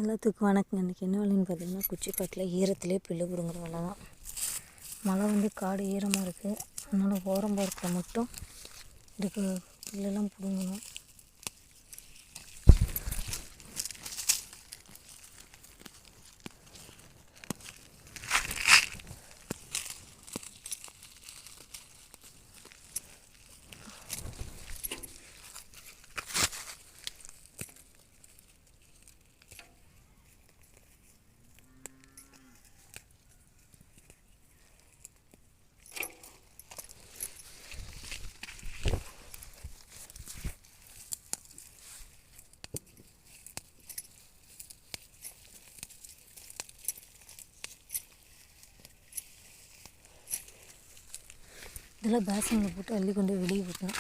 எல்லாத்துக்கும் வணக்கம். இன்றைக்கி என்ன வேலைன்னு பார்த்தீங்கன்னா, குச்சிக்காட்டில் ஈரத்துலேயே புல்லு பிடுங்குற வேலை தான். மழை வந்து காடு ஈரமாக இருக்குது, அதனால் ஓரம் போகிறதுல மட்டும் இருக்க புல்லெல்லாம் பிடுங்கணும். இதெல்லாம் பேசனில் போட்டு அள்ளி கொண்டு வெளியே போட்டணும்.